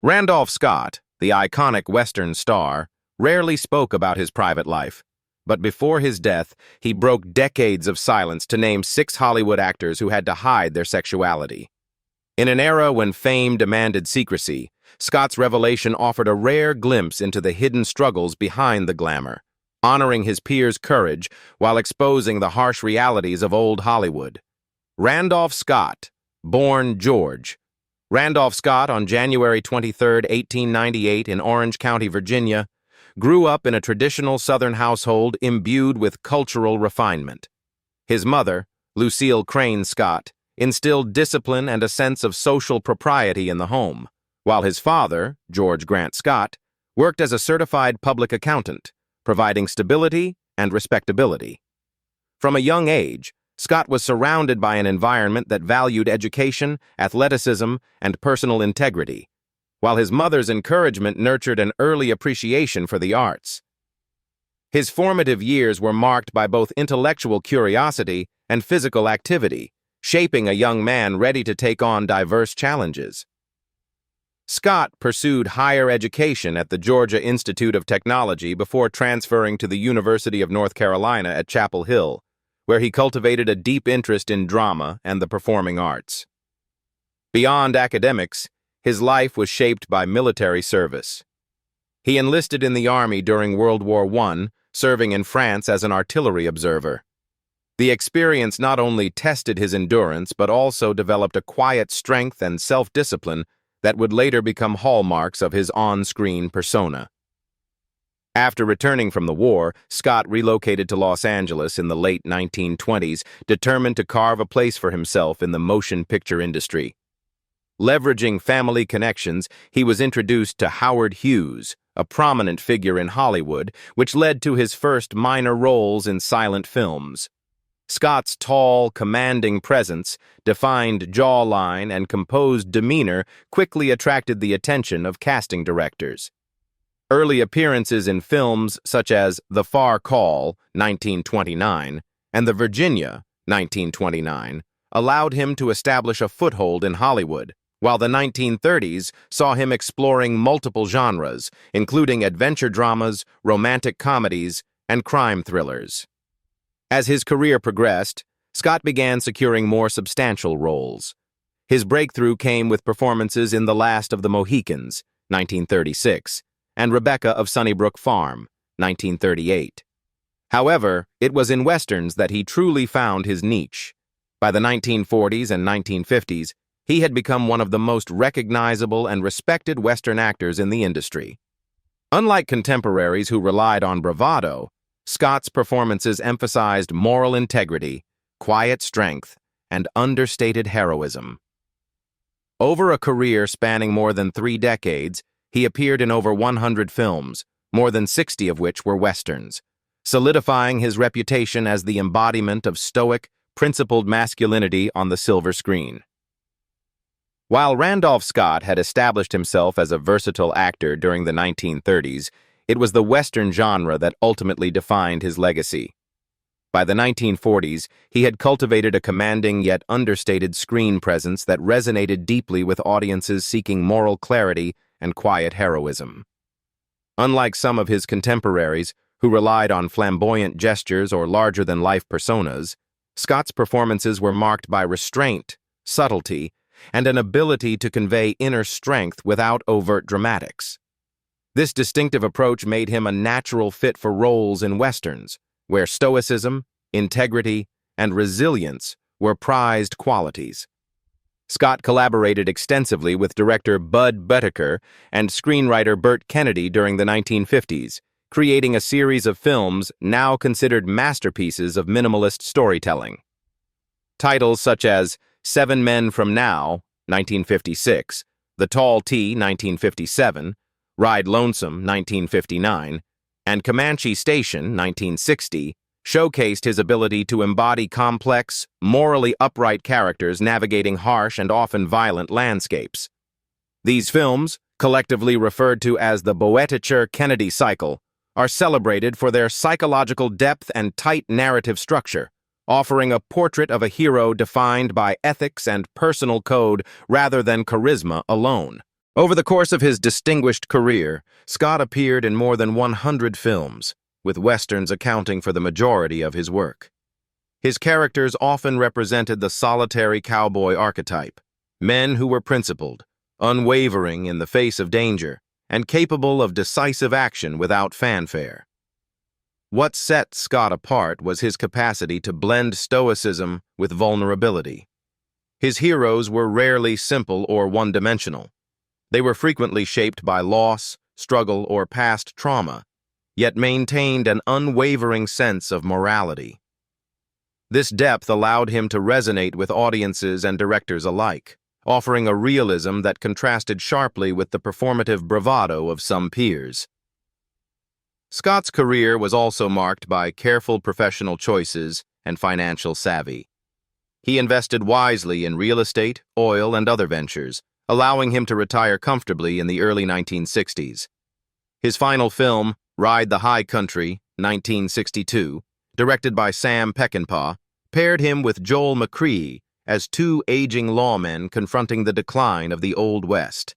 Randolph Scott, the iconic Western star, rarely spoke about his private life. But before his death, he broke decades of silence to name 6 Hollywood actors who had to hide their sexuality. In an era when fame demanded secrecy, Scott's revelation offered a rare glimpse into the hidden struggles behind the glamour, honoring his peers' courage while exposing the harsh realities of old Hollywood. Randolph Scott, born George Randolph Scott on January 23, 1898 in Orange County, Virginia, grew up in a traditional Southern household imbued with cultural refinement. His mother, Lucille Crane Scott, instilled discipline and a sense of social propriety in the home, while his father, George Grant Scott, worked as a certified public accountant, providing stability and respectability. From a young age, Scott was surrounded by an environment that valued education, athleticism, and personal integrity, while his mother's encouragement nurtured an early appreciation for the arts. His formative years were marked by both intellectual curiosity and physical activity, shaping a young man ready to take on diverse challenges. Scott pursued higher education at the Georgia Institute of Technology before transferring to the University of North Carolina at Chapel Hill, where he cultivated a deep interest in drama and the performing arts. Beyond academics, his life was shaped by military service. He enlisted in the Army during World War I, serving in France as an artillery observer. The experience not only tested his endurance but also developed a quiet strength and self-discipline that would later become hallmarks of his on-screen persona. After returning from the war, Scott relocated to Los Angeles in the late 1920s, determined to carve a place for himself in the motion picture industry. Leveraging family connections, he was introduced to Howard Hughes, a prominent figure in Hollywood, which led to his first minor roles in silent films. Scott's tall, commanding presence, defined jawline, and composed demeanor quickly attracted the attention of casting directors. Early appearances in films such as The Far Call, 1929, and The Virginia, 1929, allowed him to establish a foothold in Hollywood, while the 1930s saw him exploring multiple genres, including adventure dramas, romantic comedies, and crime thrillers. As his career progressed, Scott began securing more substantial roles. His breakthrough came with performances in The Last of the Mohicans, 1936, and Rebecca of Sunnybrook Farm, 1938. However, it was in westerns that he truly found his niche. By the 1940s and 1950s, he had become one of the most recognizable and respected Western actors in the industry. Unlike contemporaries who relied on bravado, Scott's performances emphasized moral integrity, quiet strength, and understated heroism. Over a career spanning more than 3 decades, he appeared in over 100 films, more than 60 of which were westerns, solidifying his reputation as the embodiment of stoic, principled masculinity on the silver screen. While Randolph Scott had established himself as a versatile actor during the 1930s, it was the Western genre that ultimately defined his legacy. By the 1940s, he had cultivated a commanding yet understated screen presence that resonated deeply with audiences seeking moral clarity and quiet heroism. Unlike some of his contemporaries, who relied on flamboyant gestures or larger-than-life personas, Scott's performances were marked by restraint, subtlety, and an ability to convey inner strength without overt dramatics. This distinctive approach made him a natural fit for roles in westerns, where stoicism, integrity, and resilience were prized qualities. Scott collaborated extensively with director Bud Boetticher and screenwriter Burt Kennedy during the 1950s, creating a series of films now considered masterpieces of minimalist storytelling. Titles such as 7 Men from Now, 1956, The Tall T, 1957, Ride Lonesome, 1959, and Comanche Station, 1960, showcased his ability to embody complex, morally upright characters navigating harsh and often violent landscapes. These films, collectively referred to as the Boetticher-Kennedy cycle, are celebrated for their psychological depth and tight narrative structure, offering a portrait of a hero defined by ethics and personal code rather than charisma alone. Over the course of his distinguished career, Scott appeared in more than 100 films, with westerns accounting for the majority of his work. His characters often represented the solitary cowboy archetype, men who were principled, unwavering in the face of danger, and capable of decisive action without fanfare. What set Scott apart was his capacity to blend stoicism with vulnerability. His heroes were rarely simple or one-dimensional. They were frequently shaped by loss, struggle, or past trauma, yet maintained an unwavering sense of morality. This depth allowed him to resonate with audiences and directors alike, offering a realism that contrasted sharply with the performative bravado of some peers. Scott's career was also marked by careful professional choices and financial savvy. He invested wisely in real estate, oil, and other ventures, allowing him to retire comfortably in the early 1960s. His final film, Ride the High Country, 1962, directed by Sam Peckinpah, paired him with Joel McCrea as two aging lawmen confronting the decline of the Old West.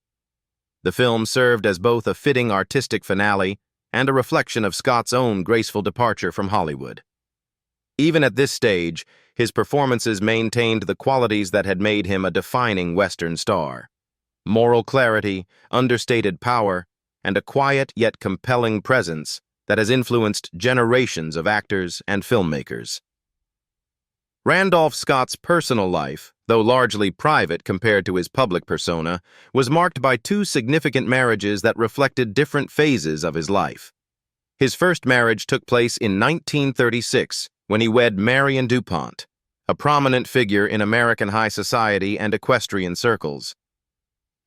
The film served as both a fitting artistic finale and a reflection of Scott's own graceful departure from Hollywood. Even at this stage, his performances maintained the qualities that had made him a defining Western star: moral clarity, understated power, and a quiet yet compelling presence that has influenced generations of actors and filmmakers. Randolph Scott's personal life, though largely private compared to his public persona, was marked by two significant marriages that reflected different phases of his life. His first marriage took place in 1936 when he wed Marion DuPont, a prominent figure in American high society and equestrian circles.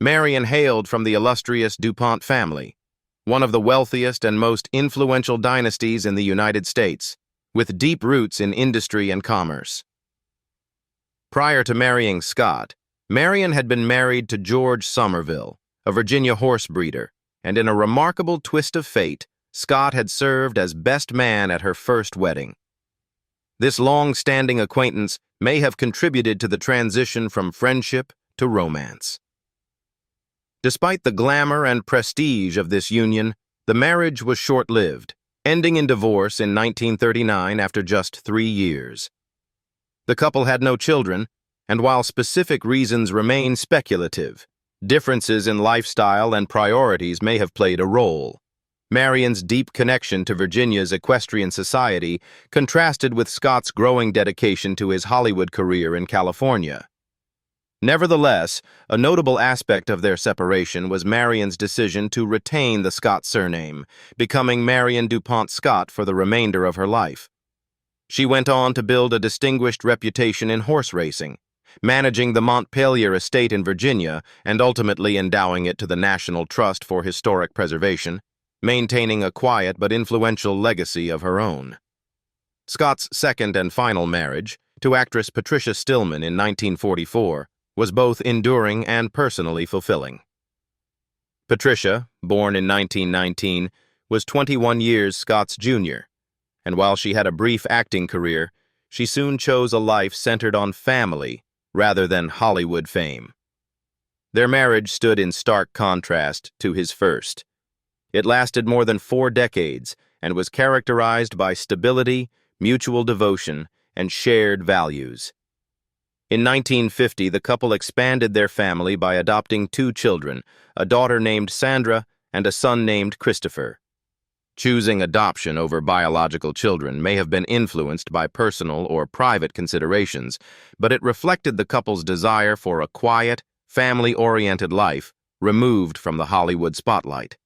Marion hailed from the illustrious DuPont family, one of the wealthiest and most influential dynasties in the United States, with deep roots in industry and commerce. Prior to marrying Scott, Marion had been married to George Somerville, a Virginia horse breeder, and in a remarkable twist of fate, Scott had served as best man at her first wedding. This long-standing acquaintance may have contributed to the transition from friendship to romance. Despite the glamour and prestige of this union, the marriage was short-lived, ending in divorce in 1939 after just 3 years. The couple had no children, and while specific reasons remain speculative, differences in lifestyle and priorities may have played a role. Marion's deep connection to Virginia's equestrian society contrasted with Scott's growing dedication to his Hollywood career in California. Nevertheless, a notable aspect of their separation was Marion's decision to retain the Scott surname, becoming Marion DuPont Scott for the remainder of her life. She went on to build a distinguished reputation in horse racing, managing the Montpelier estate in Virginia and ultimately endowing it to the National Trust for Historic Preservation, maintaining a quiet but influential legacy of her own. Scott's second and final marriage, to actress Patricia Stillman in 1944, was both enduring and personally fulfilling. Patricia, born in 1919, was 21 years Scott's junior, and while she had a brief acting career, she soon chose a life centered on family rather than Hollywood fame. Their marriage stood in stark contrast to his first. It lasted more than 4 decades and was characterized by stability, mutual devotion, and shared values. In 1950, the couple expanded their family by adopting 2 children, a daughter named Sandra and a son named Christopher. Choosing adoption over biological children may have been influenced by personal or private considerations, but it reflected the couple's desire for a quiet, family-oriented life removed from the Hollywood spotlight.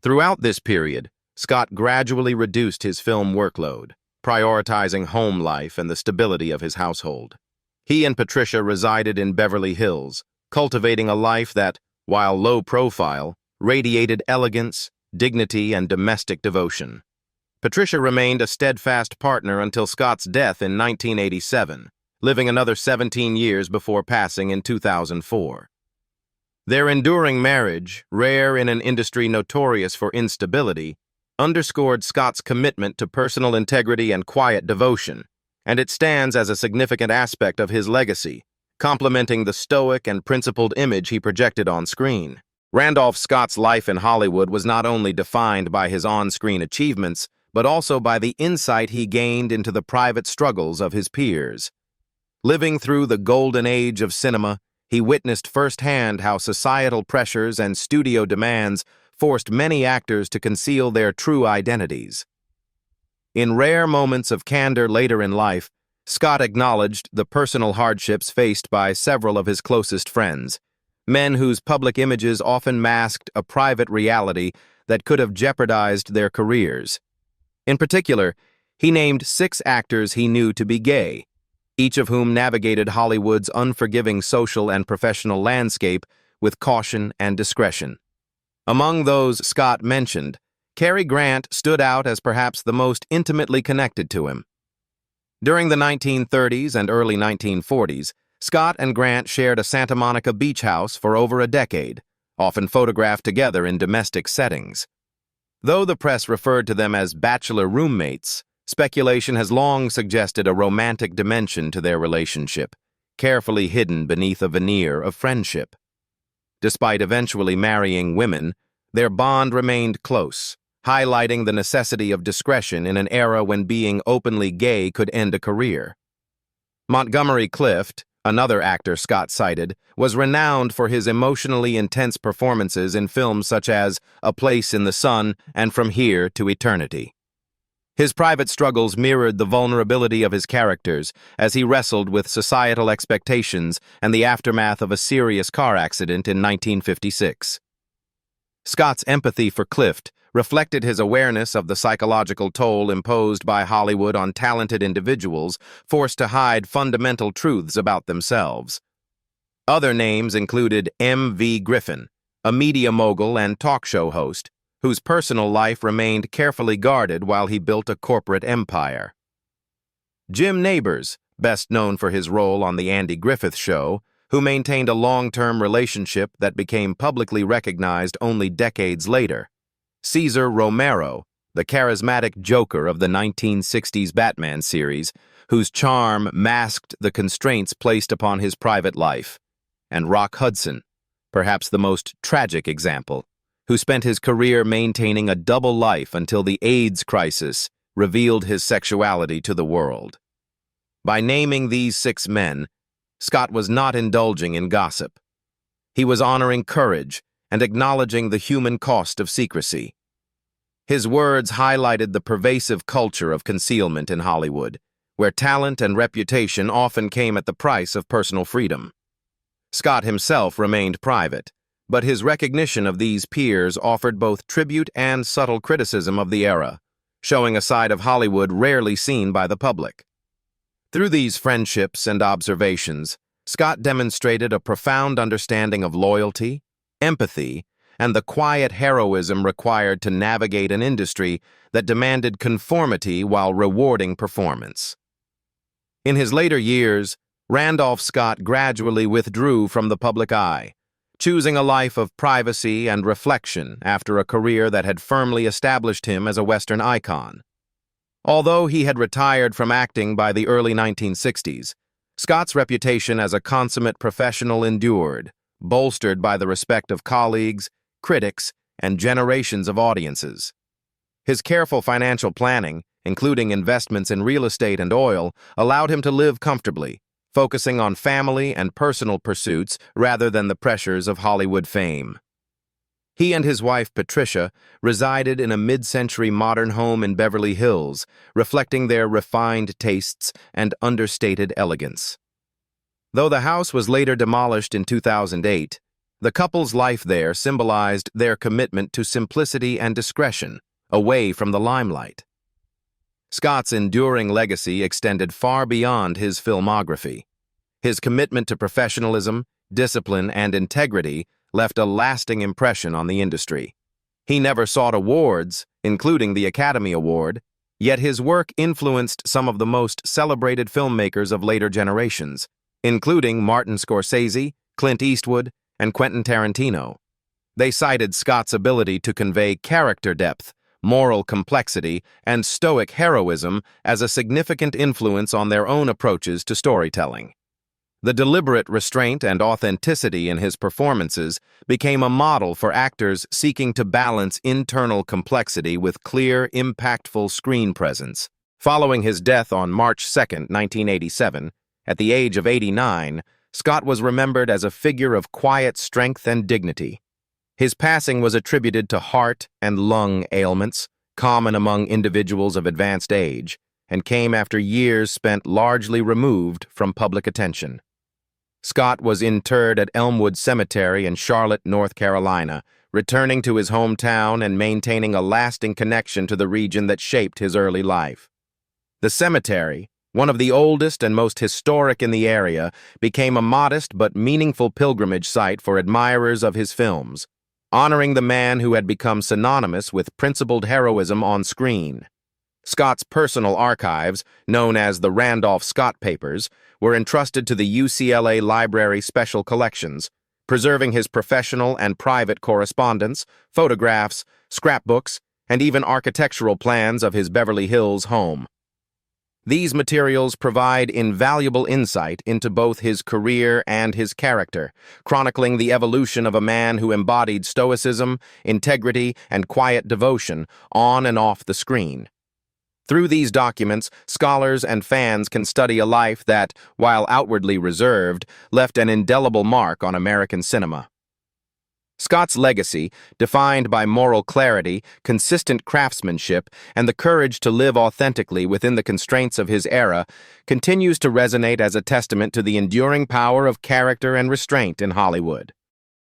Throughout this period, Scott gradually reduced his film workload, prioritizing home life and the stability of his household. He and Patricia resided in Beverly Hills, cultivating a life that, while low profile, radiated elegance, dignity, and domestic devotion. Patricia remained a steadfast partner until Scott's death in 1987, living another 17 years before passing in 2004. Their enduring marriage, rare in an industry notorious for instability, underscored Scott's commitment to personal integrity and quiet devotion, and it stands as a significant aspect of his legacy, complementing the stoic and principled image he projected on screen. Randolph Scott's life in Hollywood was not only defined by his on-screen achievements, but also by the insight he gained into the private struggles of his peers. Living through the golden age of cinema, he witnessed firsthand how societal pressures and studio demands forced many actors to conceal their true identities. In rare moments of candor later in life, Scott acknowledged the personal hardships faced by several of his closest friends, men whose public images often masked a private reality that could have jeopardized their careers. In particular, he named 6 actors he knew to be gay, each of whom navigated Hollywood's unforgiving social and professional landscape with caution and discretion. Among those Scott mentioned, Cary Grant stood out as perhaps the most intimately connected to him. During the 1930s and early 1940s, Scott and Grant shared a Santa Monica beach house for over a decade, often photographed together in domestic settings. Though the press referred to them as bachelor roommates, speculation has long suggested a romantic dimension to their relationship, carefully hidden beneath a veneer of friendship. Despite eventually marrying women, their bond remained close, highlighting the necessity of discretion in an era when being openly gay could end a career. Montgomery Clift, another actor Scott cited, was renowned for his emotionally intense performances in films such as A Place in the Sun and From Here to Eternity. His private struggles mirrored the vulnerability of his characters as he wrestled with societal expectations and the aftermath of a serious car accident in 1956. Scott's empathy for Clift reflected his awareness of the psychological toll imposed by Hollywood on talented individuals forced to hide fundamental truths about themselves. Other names included M.V. Griffin, a media mogul and talk show host, whose personal life remained carefully guarded while he built a corporate empire. Jim Nabors, best known for his role on The Andy Griffith Show, who maintained a long-term relationship that became publicly recognized only decades later. Cesar Romero, the charismatic Joker of the 1960s Batman series, whose charm masked the constraints placed upon his private life. And Rock Hudson, perhaps the most tragic example, who spent his career maintaining a double life until the AIDS crisis revealed his sexuality to the world. By naming these 6 men, Scott was not indulging in gossip. He was honoring courage and acknowledging the human cost of secrecy. His words highlighted the pervasive culture of concealment in Hollywood, where talent and reputation often came at the price of personal freedom. Scott himself remained private, but his recognition of these peers offered both tribute and subtle criticism of the era, showing a side of Hollywood rarely seen by the public. Through these friendships and observations, Scott demonstrated a profound understanding of loyalty, empathy, and the quiet heroism required to navigate an industry that demanded conformity while rewarding performance. In his later years, Randolph Scott gradually withdrew from the public eye, choosing a life of privacy and reflection after a career that had firmly established him as a Western icon. Although he had retired from acting by the early 1960s, Scott's reputation as a consummate professional endured, bolstered by the respect of colleagues, critics, and generations of audiences. His careful financial planning, including investments in real estate and oil, allowed him to live comfortably, focusing on family and personal pursuits rather than the pressures of Hollywood fame. He and his wife, Patricia, resided in a mid-century modern home in Beverly Hills, reflecting their refined tastes and understated elegance. Though the house was later demolished in 2008, the couple's life there symbolized their commitment to simplicity and discretion, away from the limelight. Scott's enduring legacy extended far beyond his filmography. His commitment to professionalism, discipline, and integrity left a lasting impression on the industry. He never sought awards, including the Academy Award, yet his work influenced some of the most celebrated filmmakers of later generations, including Martin Scorsese, Clint Eastwood, and Quentin Tarantino. They cited Scott's ability to convey character depth, moral complexity, and stoic heroism as a significant influence on their own approaches to storytelling. The deliberate restraint and authenticity in his performances became a model for actors seeking to balance internal complexity with clear, impactful screen presence. Following his death on March 2, 1987, at the age of 89, Scott was remembered as a figure of quiet strength and dignity. His passing was attributed to heart and lung ailments, common among individuals of advanced age, and came after years spent largely removed from public attention. Scott was interred at Elmwood Cemetery in Charlotte, North Carolina, returning to his hometown and maintaining a lasting connection to the region that shaped his early life. The cemetery, one of the oldest and most historic in the area, became a modest but meaningful pilgrimage site for admirers of his films, honoring the man who had become synonymous with principled heroism on screen. Scott's personal archives, known as the Randolph Scott Papers, were entrusted to the UCLA Library Special Collections, preserving his professional and private correspondence, photographs, scrapbooks, and even architectural plans of his Beverly Hills home. These materials provide invaluable insight into both his career and his character, chronicling the evolution of a man who embodied stoicism, integrity, and quiet devotion on and off the screen. Through these documents, scholars and fans can study a life that, while outwardly reserved, left an indelible mark on American cinema. Scott's legacy, defined by moral clarity, consistent craftsmanship, and the courage to live authentically within the constraints of his era, continues to resonate as a testament to the enduring power of character and restraint in Hollywood.